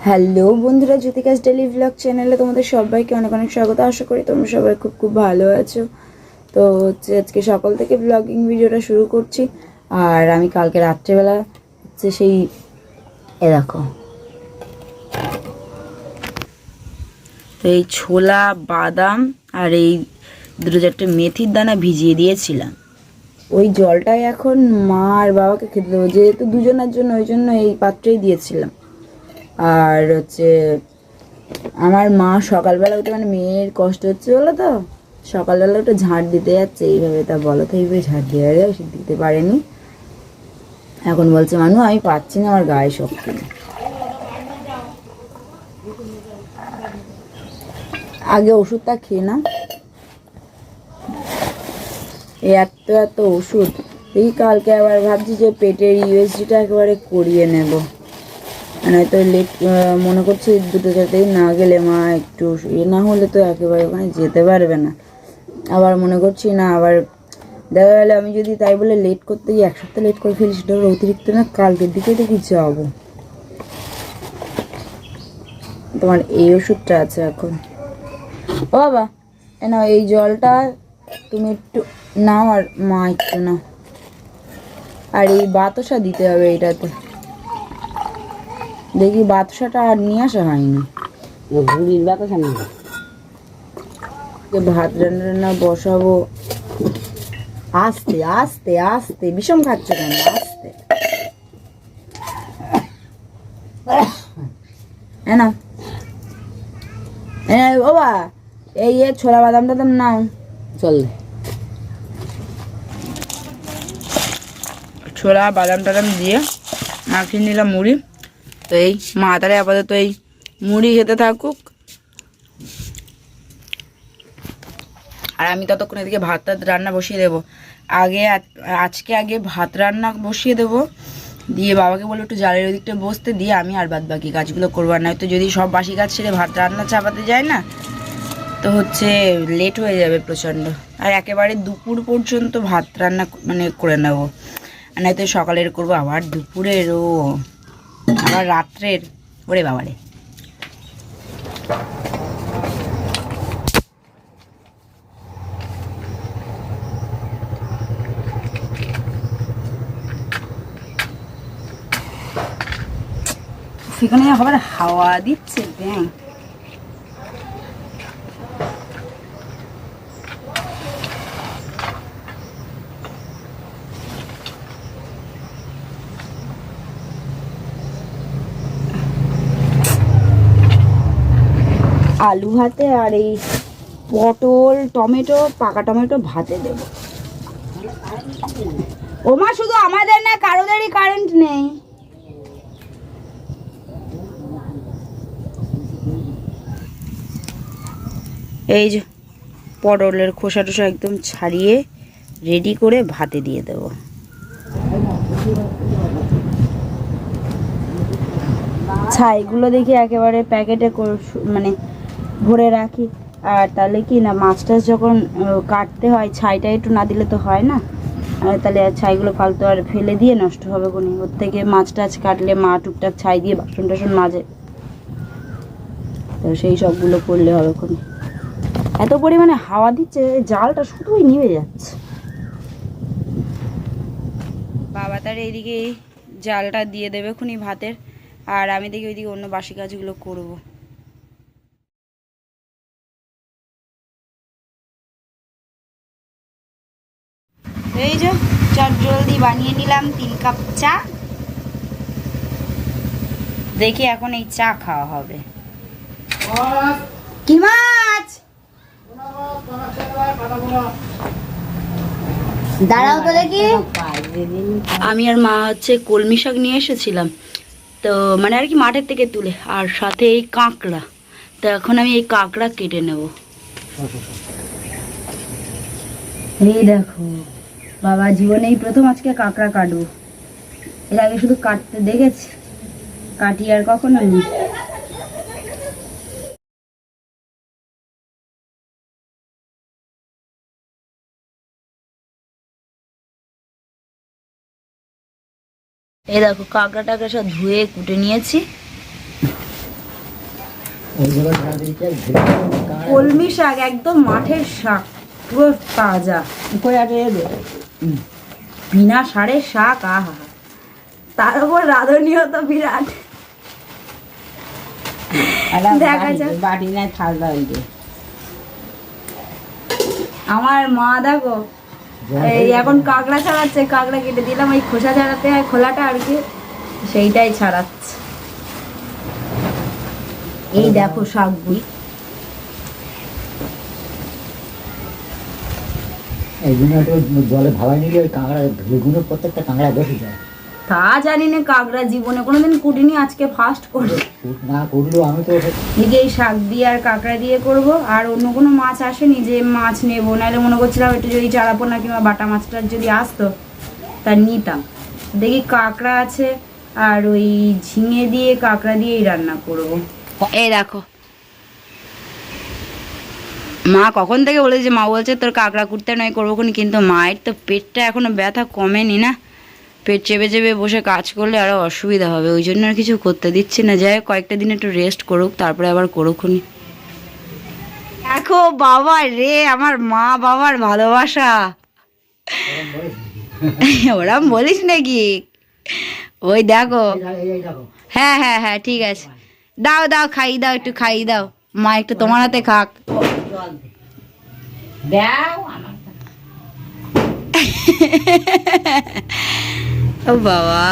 Hello বন্ধুরা, জ্যোতিকাস daily blog চ্যানেলে তোমাদের সবাইকে অনেক অনেক স্বাগত। আশা করি তোমরা সবাই খুব খুব ভালো আছো। তো হচ্ছে আজকে সকাল থেকে ব্লগিং ভিডিওটা শুরু করছি। আর আমি কালকে রাত্রেবেলা হচ্ছে সেই দেখো এই ছোলা বাদাম আর এই দুটো চারটে মেথির দানা ভিজিয়ে দিয়েছিলাম। ওই জলটাই এখন মা আর বাবাকে খেতে দেবো, যেহেতু দুজনের জন্য, ওই জন্য এই পাত্রেই দিয়েছিলাম। আর হচ্ছে আমার মা সকালবেলা উঠে, মানে মেয়ের কষ্ট হচ্ছে বলো তো, সকালবেলা উঠে ঝাঁট দিতে যাচ্ছে এইভাবে, তা বলো তো এইভাবে ঝাঁট দিয়ে যায়, সে দিতে পারেনি। এখন বলছে মানু আমি পাচ্ছি না, আমার গায়ে শক্তি নেই। আগে ওষুধটা খেয়ে না, এই এত এত ওষুধ। এই কালকে আবার ভাবছি যে পেটের ইউএসজিটা একেবারে করিয়ে নেব, নয়তো লেট মনে করছি দুটো চারটেই না গেলে মা একটু না হলে তো একেবারে ওখানে যেতে পারবে না। আবার মনে করছি না, আবার দেখা গেলে আমি যদি তাই বলে লেট করতে গিয়ে 1 সপ্তাহ লেট করে ফেলি, সেটা অতিরিক্ত না, কালকের দিকে দেখি যাবো। তোমার এই ওষুধটা আছে এখন। ও বাবা না, এই জলটা তুমি একটু নাও, আর মা একটু নাও। আর এই বাতাসা দিতে হবে এইটাতে। দেখি বাতাসাটা আর নিয়ে আসা হয়নি, ঘুড়ির বাতাসা নেই। ভাত রান্না বসাবো। আস্তে আস্তে আস্তে, বিষম খাচ্ছ কেন? আস্তে। না বাবা, এই ছোলা বাদাম টাদাম নাও। চল, ছোলা বাদাম টাদাম দিয়ে মাখিয়ে নিলাম মুড়ি। তো এই মা তারে আপাতত এই মুড়ি খেতে থাকুক, আর আমি ততক্ষণ এদিকে ভাত টাত রান্না বসিয়ে দেবো। আজকে আগে ভাত রান্না বসিয়ে দেবো, দিয়ে বাবাকে বলে একটু জালের ওদিকটা বসতে, দিয়ে আমি আর বাদ বাকি কাজগুলো করবো। আর নয়তো যদি সব বাসি কাজ ছেড়ে ভাত রান্না চাপাতে যায় না, তো হচ্ছে লেট হয়ে যাবে প্রচণ্ড। আর একেবারে দুপুর পর্যন্ত ভাত রান্না মানে করে নেবো, আর নয়তো সকালের করবো, আবার দুপুরেরও, আবার রাত্রের। ওরে বাবারে, সেখানে আবার হাওয়া দিচ্ছে ব্যাং। আলু ভাতে আর এই পটল টমেটো, পাকা টমেটো ভাতে দেব। ওমা শুধু আমাদের না, কারোদেরই কারেন্ট নেই। এই যে পটলের খোসা টোসা একদম ছাড়িয়ে রেডি করে ভাতে দিয়ে দেব। ছাইগুলো দেখি একেবারে প্যাকেটে মানে ভরে রাখি। আর তাহলে কি না, মাছ টাছ যখন কাটতে হয়, ছাইটা একটু না দিলে তো হয় না। তাহলে ছাইগুলো ফালতু আর ফেলে দিয়ে নষ্ট হবে কোনি, ওর থেকে মাছ টাছ কাটলে মা টুকটাক ছাই দিয়ে বাসন টাসন মাজে, তো সেই সবগুলো করলে হবে কোনি। এত পরিমাণে হাওয়া দিচ্ছে, জালটা শুধুই নিভে যাচ্ছে। বাবা তার এইদিকে জালটা দিয়ে দেবে খুনি ভাতের, আর আমি দেখি ওইদিকে অন্য বাসি কাজগুলো করব। এই যে চট জলদি বানিয়ে নিলাম 3 কাপ চা। দেখি এখন এই চা খাওয়া হবে। কি মাছ? দাঁড়াও তো দেখি। আমি আর মা হচ্ছে কলমি শাক নিয়ে এসেছিলাম, তো মানে আর কি মাঠের থেকে তুলে, আর সাথে এই কাঁকড়া। তো এখন আমি এই কাঁকড়া কেটে নেব। এই দেখো, বাবা জীবনে এই প্রথম আজকে কাঁকড়া কাটবো। এর আগে শুধু কাটতে দেখেছি, কাটি আর কখনো নি। এই দেখো কাঁকড়া টাকড়া সব ধুয়ে কুটে নিয়েছি। কলমি শাক একদম মাঠের শাক, পুরো তাজা, বিনা সারের শাক। আহা, তার উপর রাঁধুনিও তো বিরাট। দেখা যাক। বাটি নাই থালটা হইতে আমার মা দেখো এই এখন কাঁকড়া ছাড়াচ্ছে, কাঁকড়া কেটে দিলাম, ওই খোসা ছাড়াতে হয় খোলাটা আর কি, সেইটাই ছাড়াচ্ছে। এই দেখো শাকগুলি, জলে ভাবাই নিলে ওই কাঁকড়া বেগুনের প্রত্যেকটা কাঁকড়া বেশি যায়। তা জানি না, কাঁকড়া জীবনে কোনোদিন কুটিনি, আজকে ফার্স্ট করে। না করলেও আমি তো এদিকে এই শাক দিয়ে আর কাঁকড়া দিয়ে করব। আর অন্য কোনো মাছ আসেনি যে মাছ নেবো, নাহলে মনে করছিলাম একটু যদি চারাপোনা কিংবা বাটা মাছটার যদি আসতো তা নিতাম। দেখি কাঁকড়া আছে, আর ওই ঝিঙে দিয়ে কাঁকড়া দিয়েই রান্না করব। এই দেখো মা কখন থেকে বলেছে, মা বলছে তোর কাঁকড়া কুটতে নয় করবো কোন, কিন্তু মায়ের তো পেটটা এখনো ব্যথা কমেনি না, পেট চেপে চেপে বসে কাজ করলে আরও অসুবিধা হবে, ওই জন্য আর কিছু করতে দিচ্ছি না। যাই হোক কয়েকটা দিন একটু রেস্ট করুক, তারপরে আবার করুকুনি। দেখো বাবা রে, আমার মা বাবার ভালোবাসা, ওরম বলিস নাকি? ওই দেখো, হ্যাঁ হ্যাঁ হ্যাঁ ঠিক আছে, দাও দাও খাইয়ে দাও, একটু খাইয়ে দাও, মা একটু তোমার হাতে খাক। দাও ও বাবা,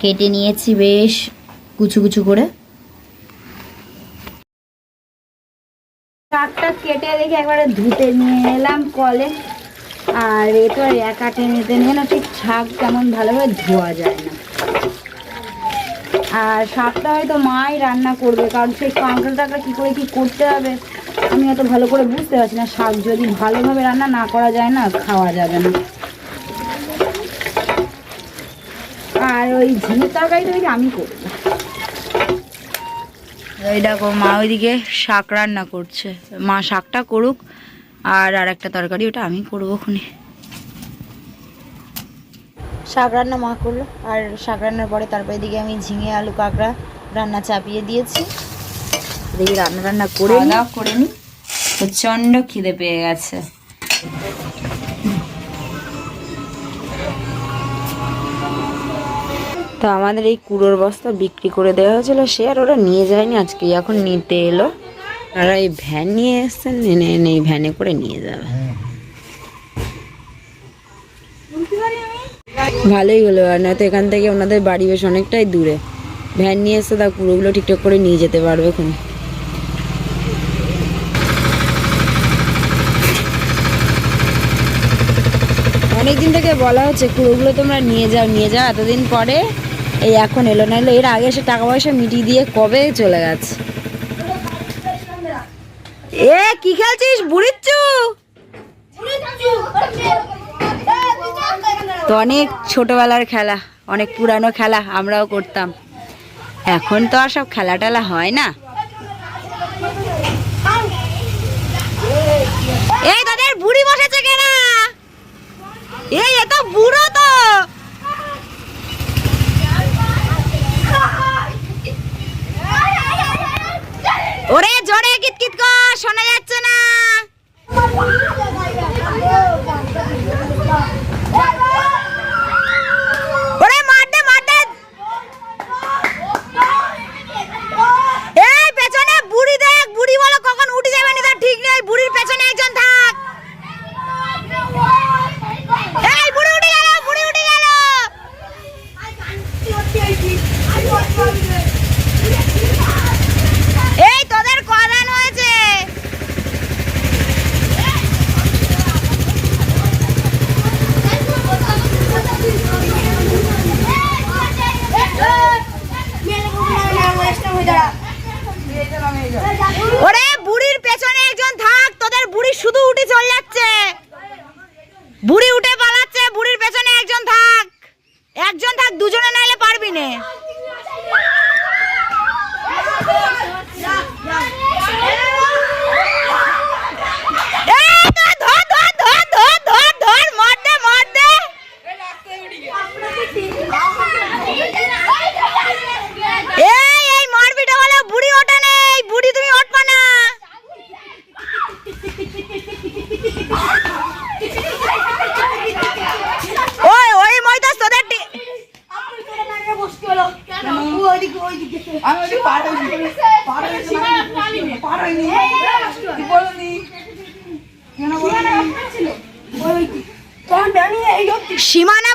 কেটে নিয়েছি বেশ কুচু কুচু করে। শাকটা কেটে দেখে একবারে ধুতে নিয়ে এলাম কলে, আর এ তো একা টেনে টেনে না, ঠিক শাক তেমন ভালোভাবে ধোয়া যায় না। আর শাকটা হয়তো মাই রান্না করবে, কারণ সেই কাঁকড়াটা কী করে কী করতে হবে আমি অত ভালো করে বুঝতে পারছি না। শাক যদি ভালোভাবে রান্না না করা যায় না, খাওয়া যাবে না। আর ওই ঝিঙের তরকারিটা ওই আমি করবো। এই দেখো মা ওইদিকে শাক রান্না করছে, মা শাকটা করুক, আর একটা তরকারি ওটা আমি করবো খুনি। শাক রান্না মা করলো, আর শাক রান্নার পরে তারপরে এদিকে আমি ঝিঙে আলু কাঁকড়া রান্না চাপিয়ে দিয়েছি। দেখি রান্না করে নি, প্রচণ্ড খিদে পেয়ে গেছে। তো আমাদের এই কুড়োর বস্তা বিক্রি করে দেওয়া হয়েছিল, সে আর ওরা নিয়ে যায়নি, আজকে এখন নিতে এলো। তারা এই ভ্যান নিয়ে এসছেন, এনে এনে এই ভ্যানে করে নিয়ে যাবে। ভালোই হলো, আর নয়তো এখান থেকে ওনাদের বাড়ি বেশ অনেকটাই দূরে, ভ্যান নিয়ে এসে তা কুড়োগুলো ঠিকঠাক করে নিয়ে যেতে পারবে এখন। অনেকদিন থেকে বলা হচ্ছে কুড়োগুলো তোমরা নিয়ে যাও নিয়ে যাও, এতদিন পরে এই এখন এলো, না এলো এর আগে এসে টাকা পয়সা মিটিয়ে দিয়ে কবে চলে গেছে। এ কি খেলছিস বুড়িচ্ছু? তো অনেক ছোটবেলার খেলা, অনেক পুরানো খেলা, আমরাও করতাম। এখন তো আর সব খেলা টেলা হয় না। এই তাদের বুড়ি বসেছে কেনা, এই এত বুড়ো তো। ওরে জোরে কিতকিত কর, শোনা যাচ্ছে না। ওরে মার দে মার দে। এই পেছনে বুড়ি দেখ, বুড়ি বলো কখন উঠে যাবে না তার ঠিক নেই, বুড়ির পেছনে একজন থাক। এই বুড়ি উঠে গেল, বুড়ি উঠে গেল। এই তোদের কদান হয়েছে? ওরে বুড়ির পেছনে একজন থাক, তোদের বুড়ি শুধু উঠে চলে যাচ্ছে, বুড়ি উঠে পালাচ্ছে, বুড়ির পেছনে একজন থাক, একজন থাক, দুজনে নাইলে পারবি না। ধর ধর ধর ধর ধর, মার দে মার দে।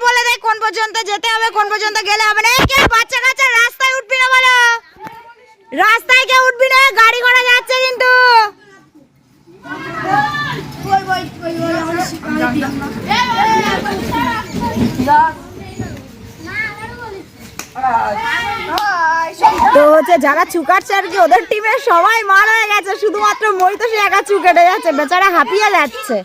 বলে দেয় কোন পর্যন্ত যেতে হবে, কোন পর্যন্ত গেলে হবে না। এই কেউ বাচ্চা কাচ্চা রাস্তায় উঠবি না বলো, রাস্তায় কেউ উঠবি না, গাড়ি ঘোড়া যাচ্ছে কিন্তু। তো হচ্ছে যারা চুকাচ্ছে আর কি, ওদের টিমের সবাই মার হয়ে গেছে, শুধুমাত্র মই তো সে একা চু কেটে যাচ্ছে, বেচারা হাঁপিয়ে যাচ্ছে।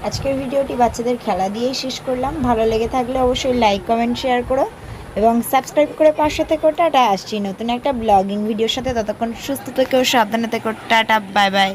আজকের ভিডিওটি বাচ্চাদের খেলা দিয়েই শেষ করলাম। ভালো লেগে থাকলে অবশ্যই লাইক কমেন্ট শেয়ার করো এবং সাবস্ক্রাইব করে পাশে থেকো। টাটা, আসছি নতুন একটা ব্লগিং ভিডিওর সাথে। ততক্ষণ সুস্থ থেকো, সাবধানে থেকো। Tata, bye bye.